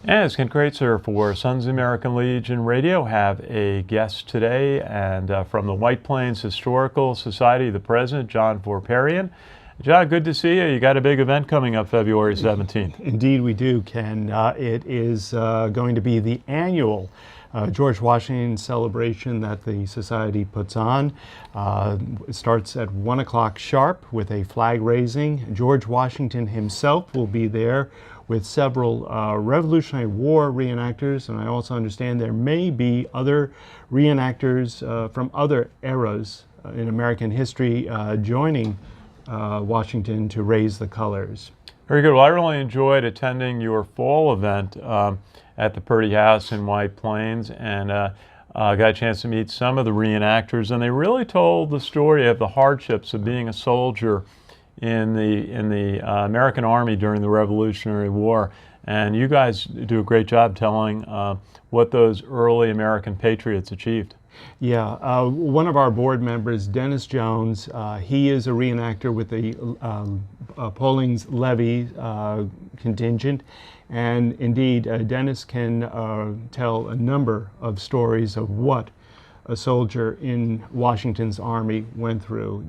As Ken Kraetzer for Sons of the American Legion Radio have a guest today, and from the White Plains Historical Society, the president, John Vorperian. John, good to see you. You got a big event coming up February 17th. Indeed we do, Ken. It is going to be the annual George Washington celebration that the Society puts on. It starts at 1 o'clock sharp with a flag raising. George Washington himself will be there with several Revolutionary War reenactors, and I also understand there may be other reenactors from other eras in American history joining Washington to raise the colors. Very good. Well, I really enjoyed attending your fall event at the Purdy House in White Plains, and got a chance to meet some of the reenactors, and they really told the story of the hardships of being a soldier in the American Army during the Revolutionary War. And you guys do a great job telling what those early American patriots achieved. Yeah, one of our board members, Dennis Jones, he is a reenactor with the Polling's Levy contingent, and indeed Dennis can tell a number of stories of what a soldier in Washington's army went through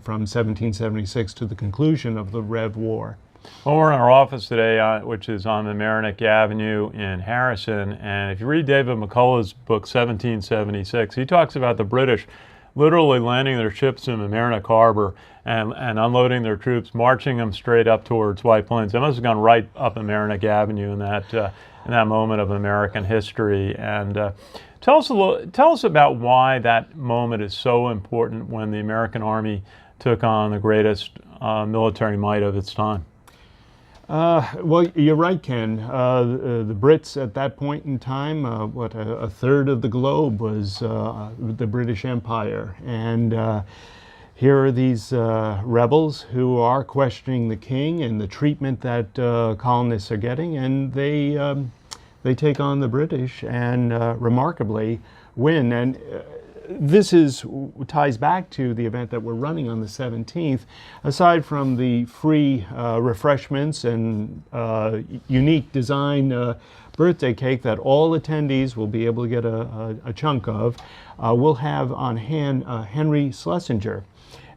from 1776 to the conclusion of the Rev War. Well, we're in our office today, which is on Mamaroneck Avenue in Harrison, and if you read David McCullough's book, 1776, he talks about the British literally landing their ships in Mamaroneck Harbor and unloading their troops, marching them straight up towards White Plains. They must have gone right up Mamaroneck Avenue in that moment of American history. And tell us about why that moment is so important when the American Army took on the greatest military might of its time. Well, you're right, Ken. The Brits at that point in time, a third of the globe was the British Empire. And here are these rebels who are questioning the king and the treatment that colonists are getting, and they take on the British and remarkably win. And this ties back to the event that we're running on the 17th. Aside from the free refreshments and unique design birthday cake that all attendees will be able to get a chunk of, we'll have on hand Henry Schlesinger.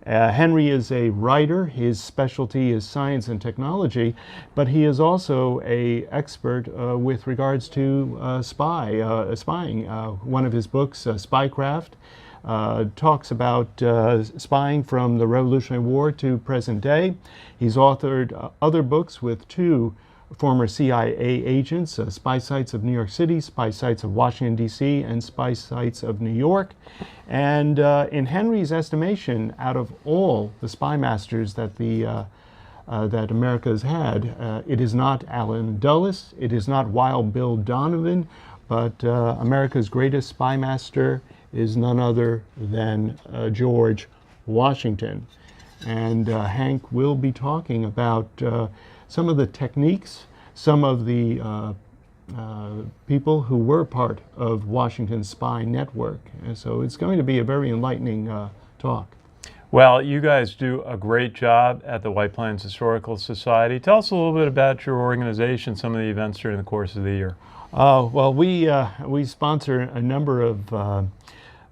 Henry is a writer. His specialty is science and technology, but he is also an expert with regards to spying. One of his books, Spycraft, talks about spying from the Revolutionary War to present day. He's authored other books with two former CIA agents, Spy Sites of New York City, Spy Sites of Washington, D.C., and Spy Sites of New York. And in Henry's estimation, out of all the spy masters that that America has had, it is not Allen Dulles, it is not Wild Bill Donovan, but America's greatest spy master is none other than George Washington. And Hank will be talking about some of the techniques, some of the people who were part of Washington's spy network. And so it's going to be a very enlightening talk. Well, you guys do a great job at the White Plains Historical Society. Tell us a little bit about your organization, some of the events during the course of the year. Well, we sponsor a number of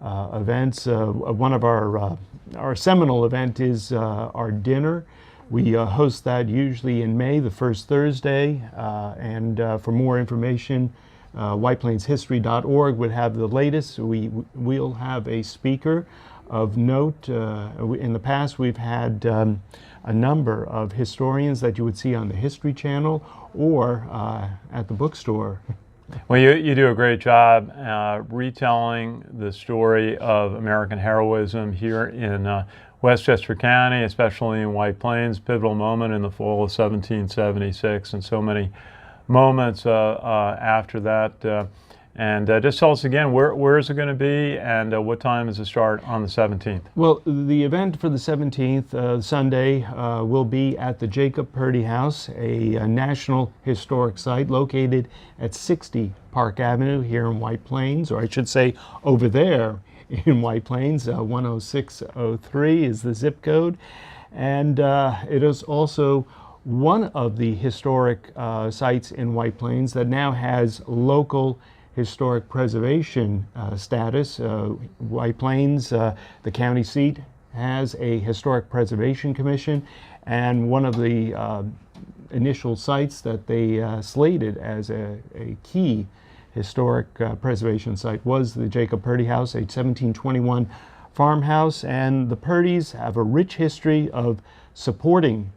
events. One of our seminal event is our dinner. We host that usually in May, the first Thursday, and for more information, whiteplainshistory.org would have the latest. We'll have a speaker of note. In the past, we've had a number of historians that you would see on the History Channel or at the bookstore. Well, you do a great job retelling the story of American heroism here in Westchester County, especially in White Plains, pivotal moment in the fall of 1776, and so many moments after that. And just tell us again, where is it going to be, and what time is it start on the 17th? Well, the event for the 17th, Sunday, will be at the Jacob Purdy House, a National Historic Site located at 60 Park Avenue here in White Plains, or I should say over there in White Plains. 10603 is the zip code. And it is also one of the historic sites in White Plains that now has local historic preservation status. White Plains, the county seat, has a historic preservation commission, and one of the initial sites that they slated as a key historic preservation site was the Jacob Purdy House, a 1721 farmhouse, and the Purdys have a rich history of supporting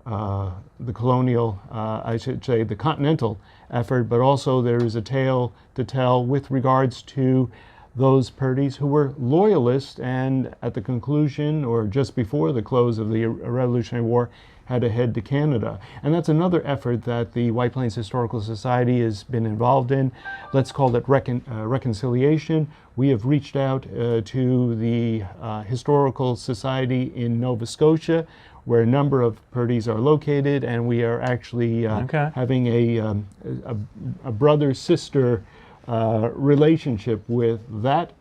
the colonial, I should say the continental effort, but also there is a tale to tell with regards to those Purdys who were loyalists and at the conclusion or just before the close of the Revolutionary War had to head to Canada. And that's another effort that the White Plains Historical Society has been involved in. Let's call it reconciliation. We have reached out to the Historical Society in Nova Scotia, where a number of Purdys are located, and we are actually having a brother-sister relationship with that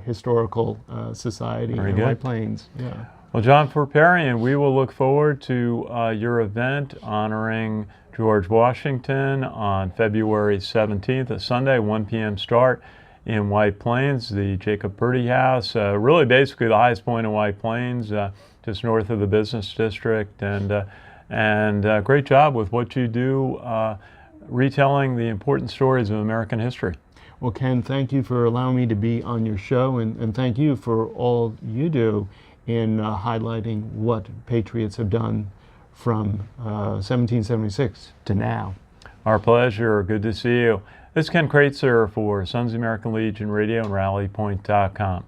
historical society in White Plains. Yeah. Well, John Vorperian, we will look forward to your event honoring George Washington on February 17th, a Sunday, 1 p.m. start in White Plains, the Jacob Purdy House, really basically the highest point in White Plains, just north of the business district, and great job with what you do, retelling the important stories of American history. Well, Ken, thank you for allowing me to be on your show, and thank you for all you do in highlighting what patriots have done from 1776 to now. Our pleasure. Good to see you. This is Ken Kraetzer for Sons of the American Legion Radio and RallyPoint.com.